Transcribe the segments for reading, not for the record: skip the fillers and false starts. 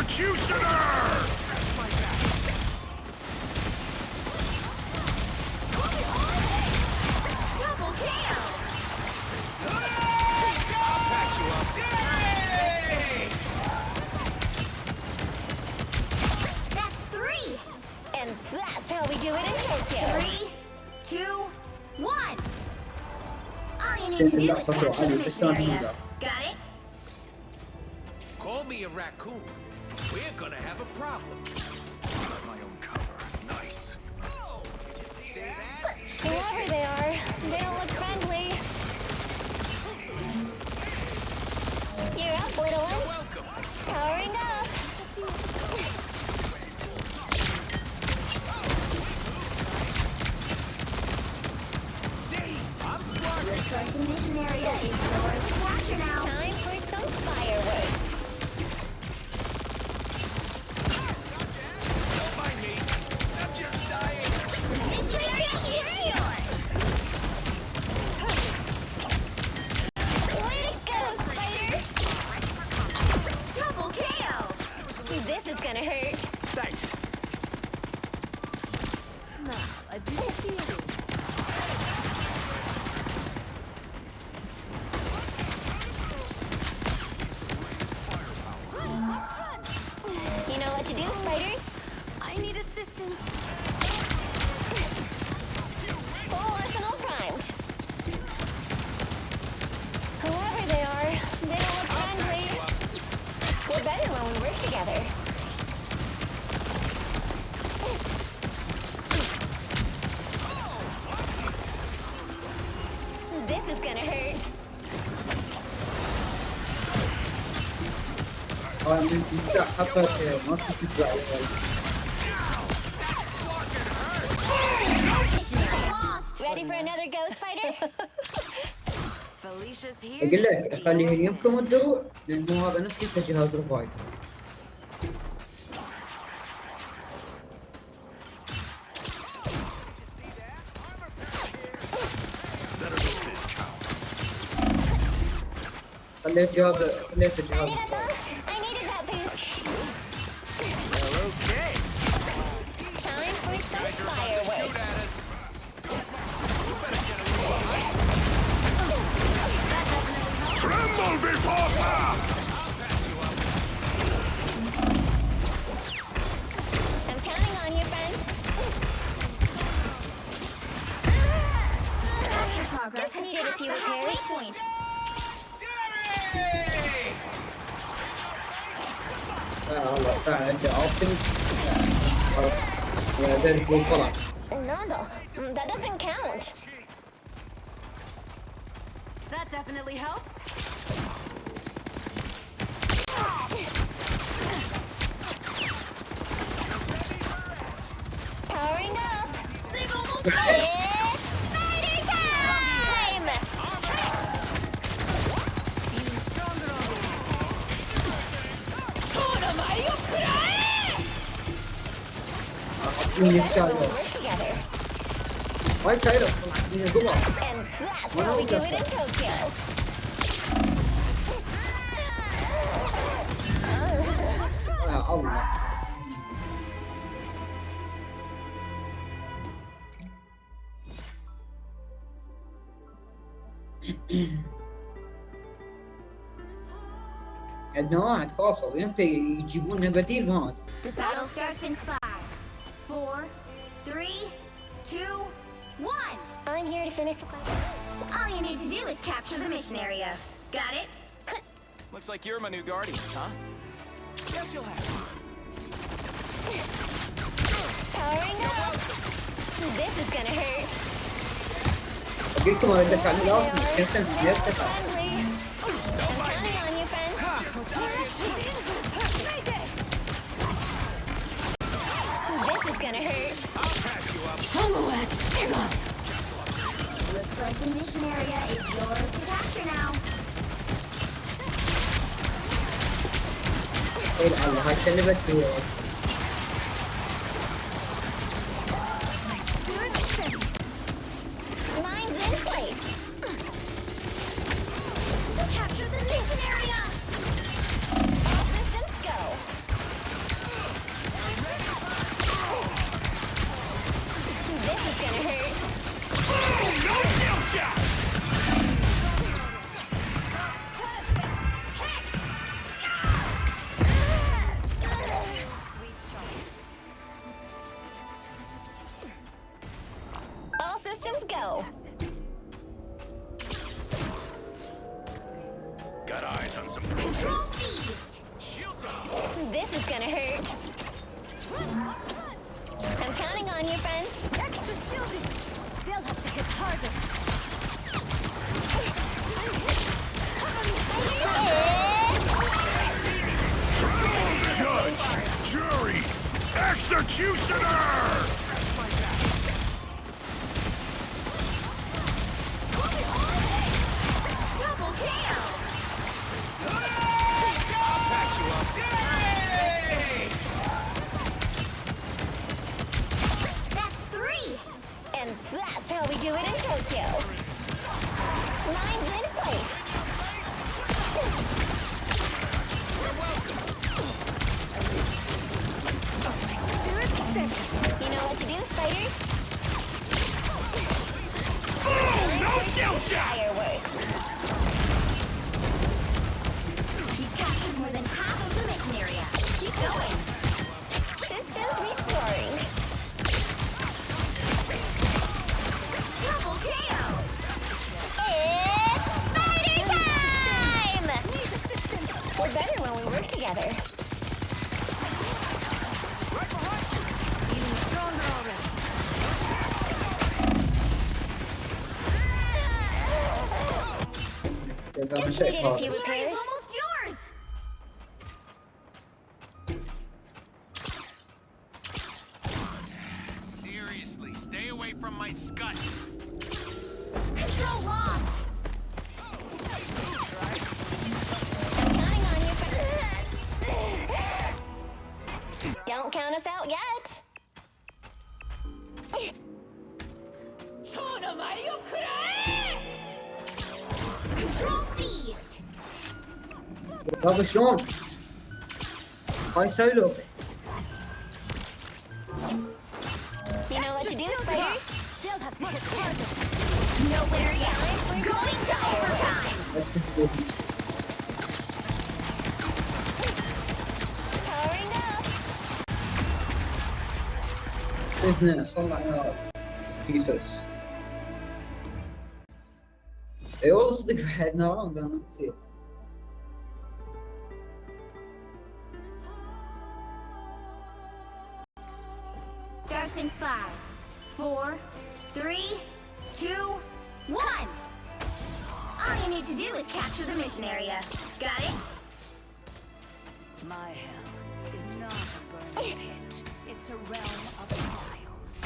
Executioner! Double KO! I'll patch you up. That's 3! And that's how we do it in Tokyo. 3, 2, 1! All you need to do is capture the mission area. Got it? Call me a raccoon. We're gonna have a problem. My own cover. Nice. Oh, did you see that? Whoever they are, they don't look friendly. You're up, little You're one. welcome. Powering up. See, I'm smart. Looks like the mission area is yours to capture now. Time for some fireworks. Don't mind me. I'm just dying. Mission area is yours. Way to go, Spider! Double KO! This is gonna hurt. Thanks. You know what to do, Spiders? I need assistance. Full arsenal primed. Whoever they are, they don't look I'll patch friendly. you up. We're better when we work together. This is gonna hurt. من تبدأ حتى ما تبدأ Mission area lost. Ready for another go, Spider? Felicia's here. أقول لك خليهم يمكن الدروع لأنه هذا نفس جهاز رفايد. خليت جهاز I needed that boost. Well, okay. Time for some Guys are about to shoot fireworks. at us. You better get a little behind. Tremble before fast! I'll patch you up. I'm counting on you, friends. Capture progress Just has needed a passed few the halfway repairs. point. Jerry! الله تعال أنت أوبتيمس. ذلك هو الغلط. No, that doesn't count. That definitely helps. Powering up. They've almost It's Spider time! أعطيني Better when we الشايلة. work together. ما الشايلة أعطيني القمر. And that's how we do it in Tokyo. يا الله. عندنا واحد فاصل يمتى يجيبون لنا بديل ما The battle starts in 5, 4, 3, 2, 1. I'm here to finish the fight. All you need to do is capture the mission area. Got it? Looks like you're my new guardians, huh? Guess you'll have to. Powering up. This is gonna hurt. قلت ما بدك على They الأرض are. مش كنت They نفسك. look friendly. I'm counting on you, friends. This is gonna hurt. I'll patch you up. Looks like the mission area is yours to capture now. الله هاي سلبت Mine's in place. Capture the mission area! All systems go. This is gonna hurt. I'm counting on you, friends. Extra shielding. They'll have to hit harder. Judge, jury, executioner! Double KO. I'll patch you up. That's 3. And that's how we do it in Tokyo. Mine's in place. You know what to do, spiders? No skill shot! Fireworks. He's captured more than half of the mission area. Keep going. Systems restoring. Double KO. It's spider time! We're better when we work together. Feeling stronger already. Just needed a few The area's repairs. almost yours. Seriously, stay away from my scut. Control lost. Counting on you, friends. Don't count us out yet. Control seized. طب شلون؟ هاي سولو. You know what to do, spiders? They'll have to hit harder. Nowhere yet. Going to overtime. Powering up. Isn't it? Something pieces. They all stick head now. I'm gonna see it. Starts in 5, 4, 3, 2, 1. All you need to do is capture the mission area. Got it? My hell is not a burning pit. It's a realm of trials.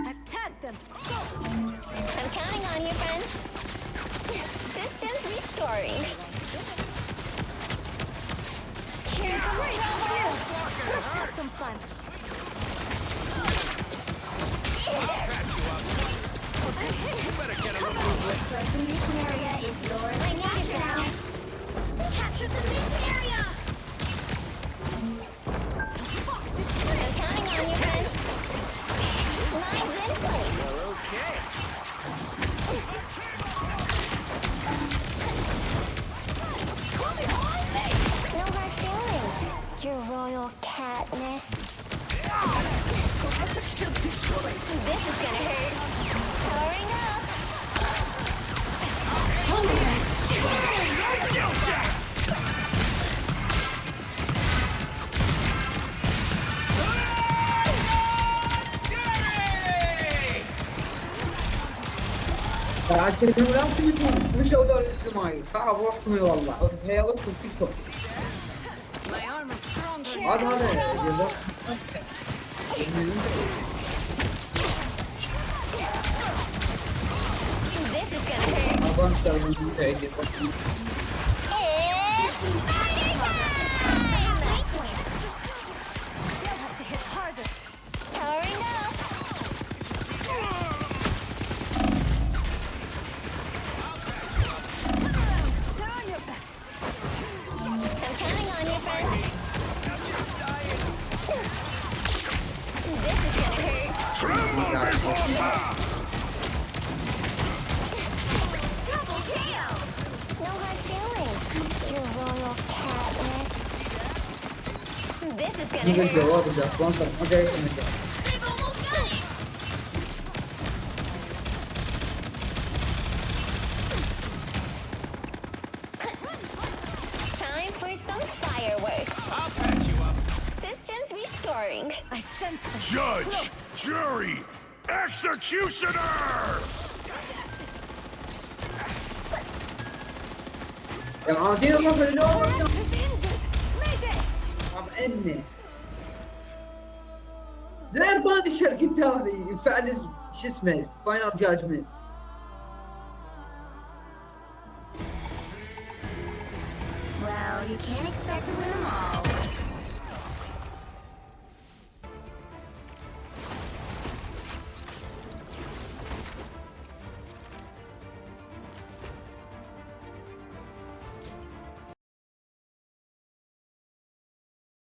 Attack them. Go. I'm counting on you, friends. Systems restoring. Here's the Great shield. Let's have some fun. I'll patch you up. You better get a little movement. Looks like the mission area is yours. I need it now. They captured the mission area. I'm counting on you, friends. Mine's in place. You're okay. No hard feelings. Your royal catness. This is gonna hurt. Powering up. Skill shot! عشان لا تموتون مش هذول الزمايل خلاص روحكم والله هيالكم تيك توك My armor's stronger. هذا جزاك This is gonna hurt. أبغى أشتغل من عندي It's spider time! They'll have to hit harder. Powering up. They're on your back. I'm counting on you, friends. This is gonna hurt. Tremble before pass! Double KO. No hard feelings. Your royal catness. This is gonna نيجي hurt. الجواب إذا أخوانكم ما جاي نرجع They've almost got it. Time for some fireworks. I'll patch you up. Systems restoring. I sense them. Judge, jury, executioner! يا عادي الله في اللون Is injured. Mayday. طب اني غير بانشر قدامي يفعل شو اسمه فاينل جاجمنت. Well, you can't expect to win them all.